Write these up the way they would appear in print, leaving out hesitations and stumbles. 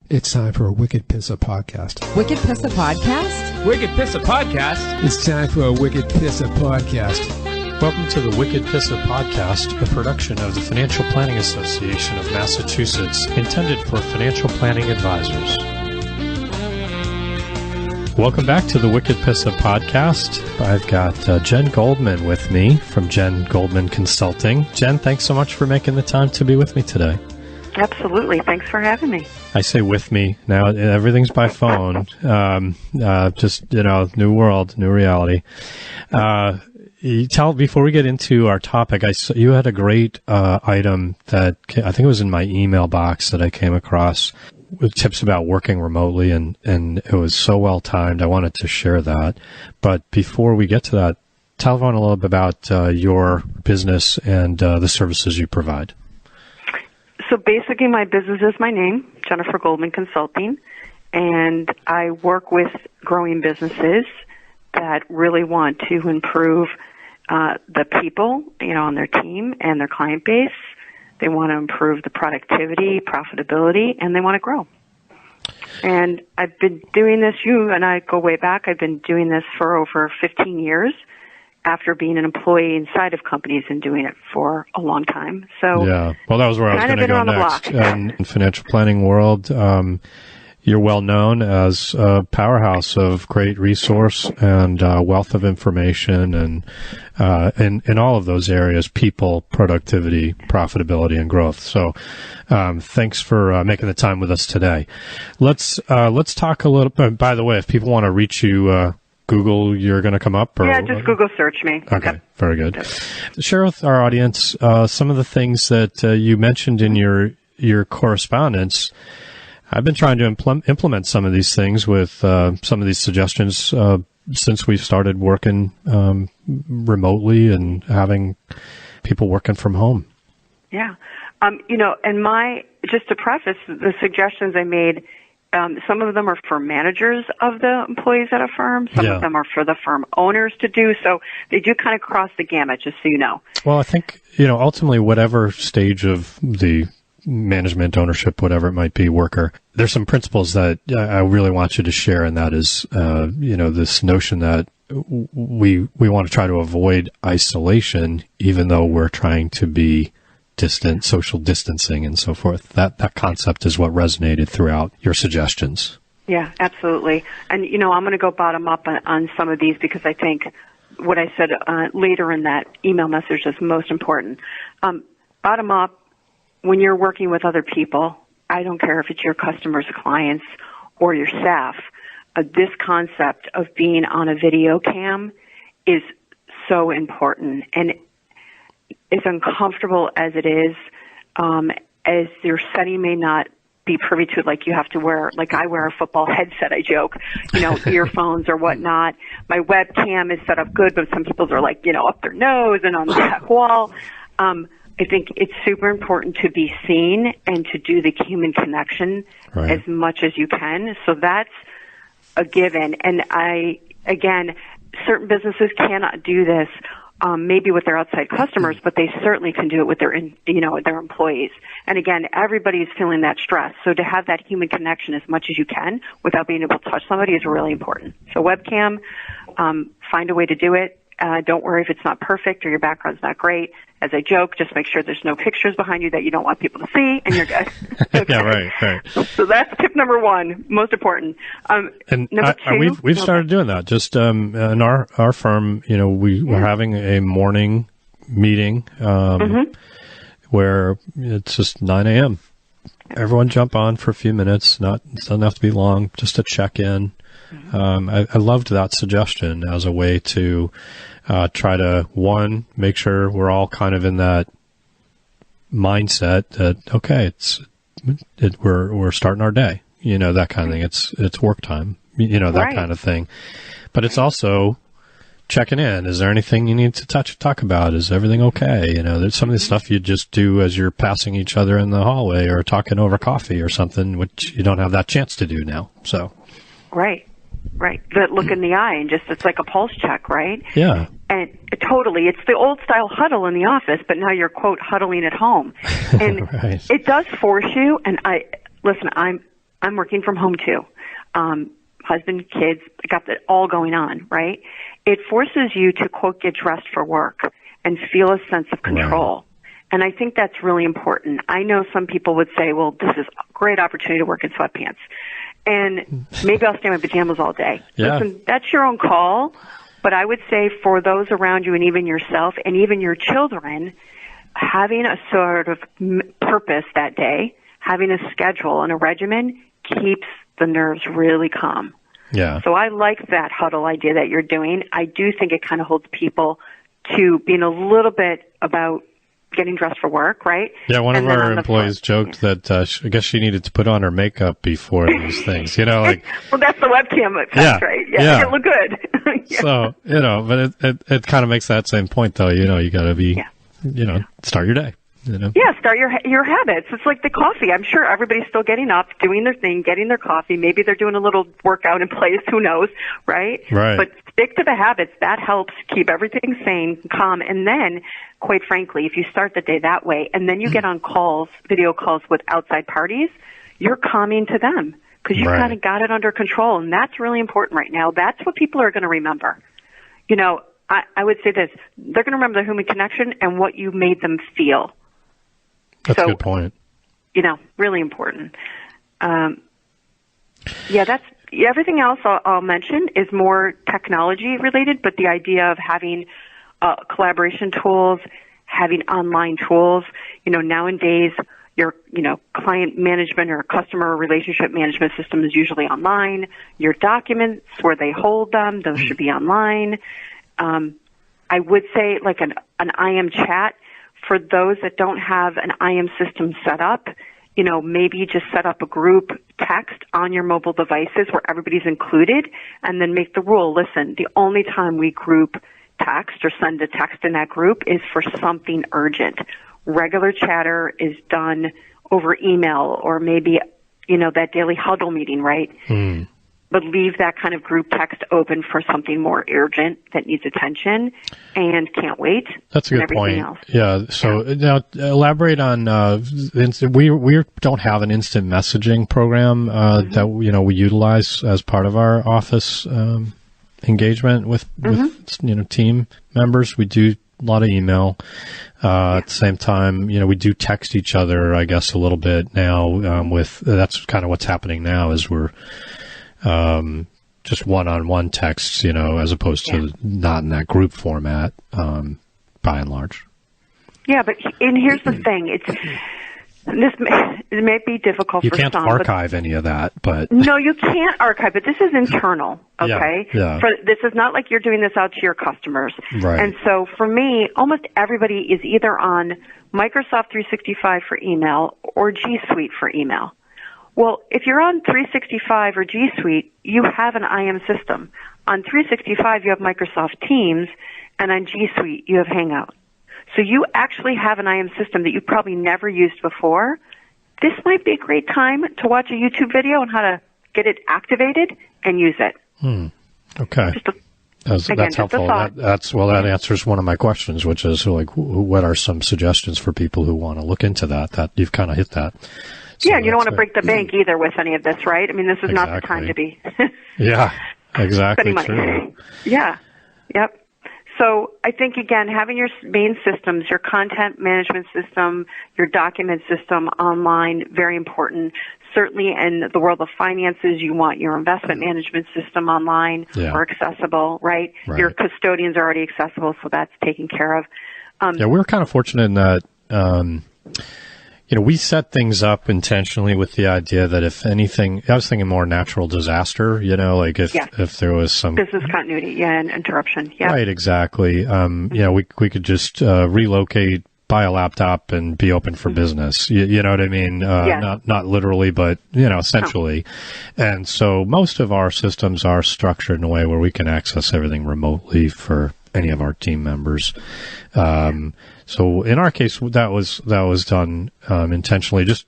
It's time for a Wicked Pissa podcast. Wicked Pissa podcast? Wicked Pissa podcast? It's time for a Wicked Pissa podcast. Welcome to the Wicked Pissa podcast, a production of the Financial Planning Association of Massachusetts, intended for financial planning advisors. Welcome back to the Wicked Pissa podcast. I've got Jen Goldman with me from Jen Goldman Consulting. Jen, thanks so much for making the time to be with me today. Absolutely. Thanks for having me. I say with me. Now everything's by phone. New world, new reality. Before we get into our topic, you had a great item that I think it was in my email box that I came across with tips about working remotely, and it was so well timed. I wanted to share that. But before we get to that, tell everyone a little bit about your business and the services you provide. So basically my business is my name, Jennifer Goldman Consulting, and I work with growing businesses that really want to improve the people, on their team and their client base. They want to improve the productivity, profitability, and they want to grow. And I've been doing this, you and I go way back, I've been doing this for over 15 years. After being an employee inside of companies and doing it for a long time. So yeah, well, that was where I was going to go next. And in financial planning world, you're well known as a powerhouse of great resource and wealth of information, and in all of those areas: people, productivity, profitability, and growth. So, thanks for making the time with us today. Let's talk a little bit. By the way, if people want to reach you. Google, you're going to come up? Yeah, just Google search me. Okay, yep. Very good. Yep. Share with our audience some of the things that you mentioned in your correspondence. I've been trying to implement some of these things with some of these suggestions since we've started working remotely and having people working from home. Yeah. And just to preface, the suggestions I made, some of them are for managers of the employees at a firm. Some of them are for the firm owners to do. So they do kind of cross the gamut, just so you know. Well, I think, ultimately, whatever stage of the management, ownership, whatever it might be, worker, there's some principles that I really want you to share. And that is, this notion that we want to try to avoid isolation, even though we're trying to be distant, social distancing and so forth. That concept is what resonated throughout your suggestions. Yeah, absolutely. And, I'm going to go bottom up on some of these because I think what I said later in that email message is most important. Bottom up, when you're working with other people, I don't care if it's your customers, clients, or your staff, this concept of being on a video cam is so important. And as uncomfortable as it is, as your setting may not be privy to, like you have to wear, like I wear a football headset, I joke, earphones or whatnot. My webcam is set up good, but some people's are like, up their nose and on the back wall. I think it's super important to be seen and to do the human connection as much as you can. So that's a given. And certain businesses cannot do this. Maybe with their outside customers, but they certainly can do it with their employees. And again, everybody's feeling that stress. So to have that human connection as much as you can without being able to touch somebody is really important. So webcam, find a way to do it. Don't worry if it's not perfect or your background's not great. As I joke, just make sure there's no pictures behind you that you don't want people to see, and you're good. Okay. Yeah, right. So that's tip number one, most important. And number two, we've started doing that. Just in our firm, we're having a morning meeting where it's just 9 a.m. Everyone jump on for a few minutes. It doesn't have to be long, just a check-in. I loved that suggestion as a way to try to, one, make sure we're all kind of in that mindset that, okay, we're starting our day, that kind of thing. It's work time, that kind of thing. But it's also checking in. Is there anything you need to talk about? Is everything okay? There's some of the stuff you just do as you're passing each other in the hallway or talking over coffee or something, which you don't have that chance to do now. So. Right. That look in the eye and it's like a pulse check, right? Yeah. And totally, it's the old style huddle in the office, but now you're, quote, huddling at home. And It does force you, and I'm I'm working from home too. Husband, kids, got that all going on, right? It forces you to, quote, get dressed for work and feel a sense of control. Right. And I think that's really important. I know some people would say, well, this is a great opportunity to work in sweatpants. And maybe I'll stay in my pajamas all day. Yeah. Listen, that's your own call. But I would say for those around you and even yourself and even your children, having a sort of purpose that day, having a schedule and a regimen keeps the nerves really calm. Yeah. So I like that huddle idea that you're doing. I do think it kind of holds people to being a little bit about getting dressed for work, right? Yeah, one of our employees joked that I guess she needed to put on her makeup before these things, like. Well, that's the webcam effect, right? Yeah, it look good. Yeah. So, but it kind of makes that same point, though. You got to be, start your day. Yeah, start your habits. It's like the coffee. I'm sure everybody's still getting up, doing their thing, getting their coffee. Maybe they're doing a little workout in place. Who knows, right? Right. But stick to the habits. That helps keep everything sane, calm. And then, quite frankly, if you start the day that way, and then you get on calls, video calls with outside parties, you're calming to them because you've kind of got it under control. And that's really important right now. That's what people are going to remember. I would say this. They're going to remember the human connection and what you made them feel. That's a good point. Really important. That's everything else I'll mention is more technology related, but the idea of having collaboration tools, having online tools, nowadays your, client management or customer relationship management system is usually online. Your documents, where they hold them, those should be online. I would say like an IM chat. For those that don't have an IM system set up, maybe just set up a group text on your mobile devices where everybody's included and then make the rule, listen, the only time we group text or send a text in that group is for something urgent. Regular chatter is done over email or maybe, that daily huddle meeting, right? But leave that kind of group text open for something more urgent that needs attention and can't wait. That's a good point. Else. Yeah. So now elaborate on, we don't have an instant messaging program, that, we utilize as part of our office, engagement with team members. We do a lot of email. At the same time, we do text each other, I guess, a little bit now, that's kind of what's happening now is we're, just one-on-one texts, as opposed to not in that group format, by and large. Yeah, and here's the thing. It may be difficult for some. You can't archive any of that, but... No, you can't archive, but this is internal, okay? Yeah. This is not like you're doing this out to your customers. Right. And so for me, almost everybody is either on Microsoft 365 for email or G Suite for email. Well, if you're on 365 or G Suite, you have an IM system. On 365, you have Microsoft Teams, and on G Suite, you have Hangout. So you actually have an IM system that you probably never used before. This might be a great time to watch a YouTube video on how to get it activated and use it. Okay. That's helpful. That answers one of my questions, which is what are some suggestions for people who want to look into that? That you've kind of hit that. So you don't want to break the bank either with any of this, right? I mean, this is not the time to be. Yeah, exactly. Spending money. True. Yeah. Yep. So I think, again, having your main systems, your content management system, your document system online, very important. Certainly in the world of finances, you want your investment management system online or accessible, right? Your custodians are already accessible, so that's taken care of. We're kind of fortunate in that, we set things up intentionally with the idea that if anything, I was thinking more natural disaster, if there was some business continuity, and interruption. Yeah. Right, exactly. We could just relocate, buy a laptop and be open for business. You know what I mean? Not literally, but, essentially. Oh. And so most of our systems are structured in a way where we can access everything remotely for any of our team members. So in our case, that was done intentionally. Just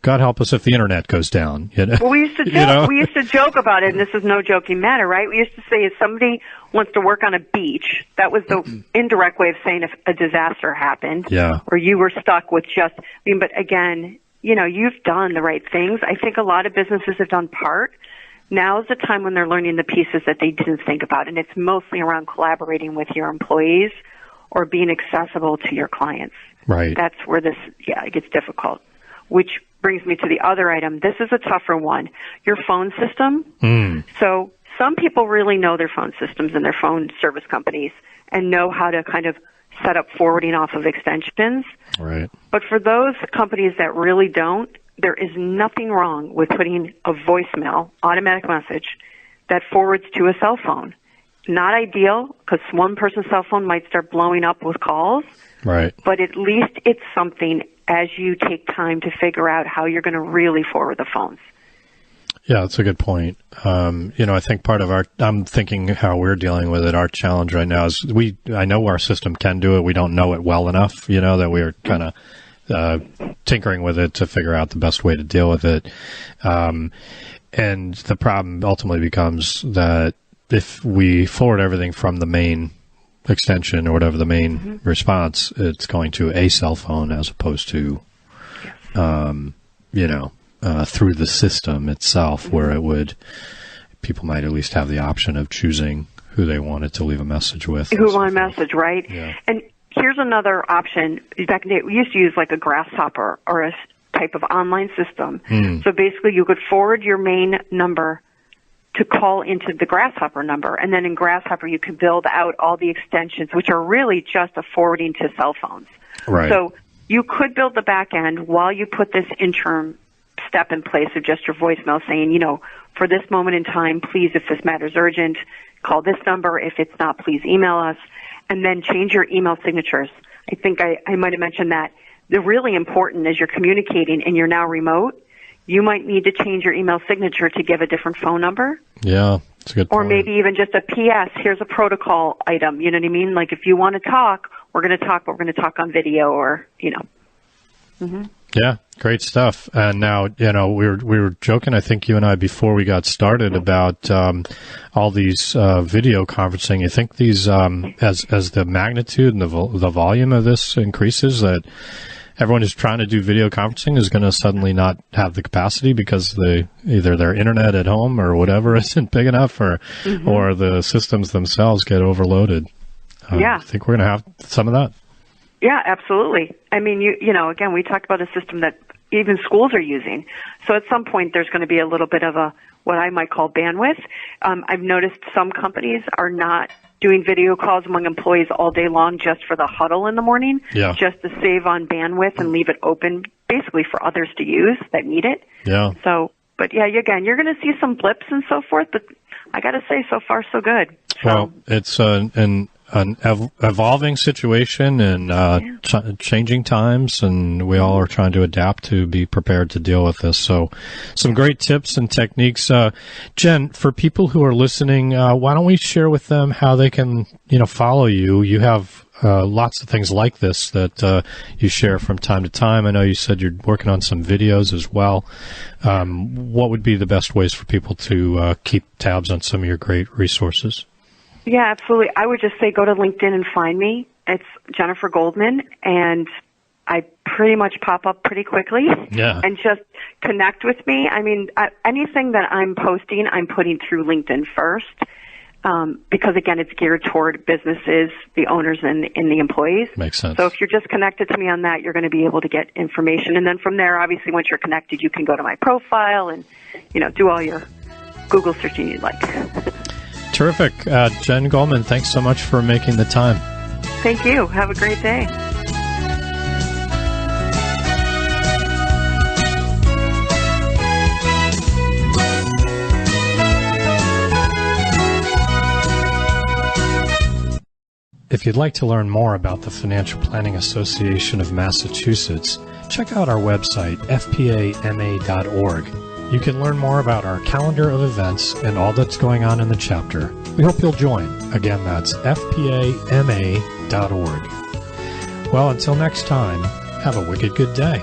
God help us if the internet goes down. Well, we used to joke about it, and this is no joking matter, right? We used to say if somebody wants to work on a beach, that was the indirect way of saying if a disaster happened, or you were stuck with but again, you've done the right things. I think a lot of businesses have done part. Now is the time when they're learning the pieces that they didn't think about, and it's mostly around collaborating with your employees or being accessible to your clients. Right. That's where it gets difficult, which brings me to the other item. This is a tougher one. Your phone system. So some people really know their phone systems and their phone service companies and know how to kind of set up forwarding off of extensions. Right. But for those companies that really don't, there is nothing wrong with putting a voicemail, automatic message, that forwards to a cell phone. Not ideal, because one person's cell phone might start blowing up with calls. Right. But at least it's something as you take time to figure out how you're going to really forward the phones. Yeah, that's a good point. I think part of I'm thinking how we're dealing with it. Our challenge right now is I know our system can do it. We don't know it well enough, that we're kind of tinkering with it to figure out the best way to deal with it. And the problem ultimately becomes that if we forward everything from the main extension or whatever the main response, it's going to a cell phone as opposed to, through the system itself, where people might at least have the option of choosing who they wanted to leave a message with. Who want a message, right? Yeah. And here's another option. Back in the day, we used to use like a grasshopper or a type of online system. So basically you could forward your main number to call into the Grasshopper number. And then in Grasshopper, you can build out all the extensions, which are really just a forwarding to cell phones. Right. So you could build the back end while you put this interim step in place of just your voicemail saying, for this moment in time, please, if this matter's urgent, call this number. If it's not, please email us. And then change your email signatures. I think I might have mentioned that. They're really important as you're communicating and you're now remote. You might need to change your email signature to give a different phone number. Yeah, that's a good point. Or maybe even just a PS, here's a protocol item. You know what I mean? Like if you want to talk, we're going to talk, but we're going to talk on video or. Yeah, great stuff. And now, we were joking, I think you and I, before we got started about all these video conferencing. You think these, as the magnitude and the volume of this increases, that everyone who's trying to do video conferencing is going to suddenly not have the capacity because either their internet at home or whatever isn't big enough, or the systems themselves get overloaded. I think we're going to have some of that. Yeah, absolutely. I mean, again, we talked about a system that even schools are using. So at some point, there's going to be a little bit of what I might call bandwidth. I've noticed some companies are not doing video calls among employees all day long just for the huddle in the morning, just to save on bandwidth and leave it open basically for others to use that need it. Yeah. So, but yeah, again, you're going to see some blips and so forth, but I got to say, so far, so good. So, well, it's an evolving situation and changing times, and we all are trying to adapt to be prepared to deal with this. So some great tips and techniques. Jen, for people who are listening, why don't we share with them how they can, follow you? You have lots of things like this that you share from time to time. I know you said you're working on some videos as well. What would be the best ways for people to keep tabs on some of your great resources? Yeah, absolutely. I would just say go to LinkedIn and find me. It's Jennifer Goldman, and I pretty much pop up pretty quickly. Yeah. And just connect with me. I mean, anything that I'm posting, I'm putting through LinkedIn first, because, again, it's geared toward businesses, the owners, and the employees. Makes sense. So if you're just connected to me on that, you're going to be able to get information. And then from there, obviously, once you're connected, you can go to my profile and, do all your Google searching you'd like. Terrific. Jen Goldman, thanks so much for making the time. Thank you. Have a great day. If you'd like to learn more about the Financial Planning Association of Massachusetts, check out our website, fpama.org. You can learn more about our calendar of events and all that's going on in the chapter. We hope you'll join. Again, that's fpama.org. Well, until next time, have a wicked good day.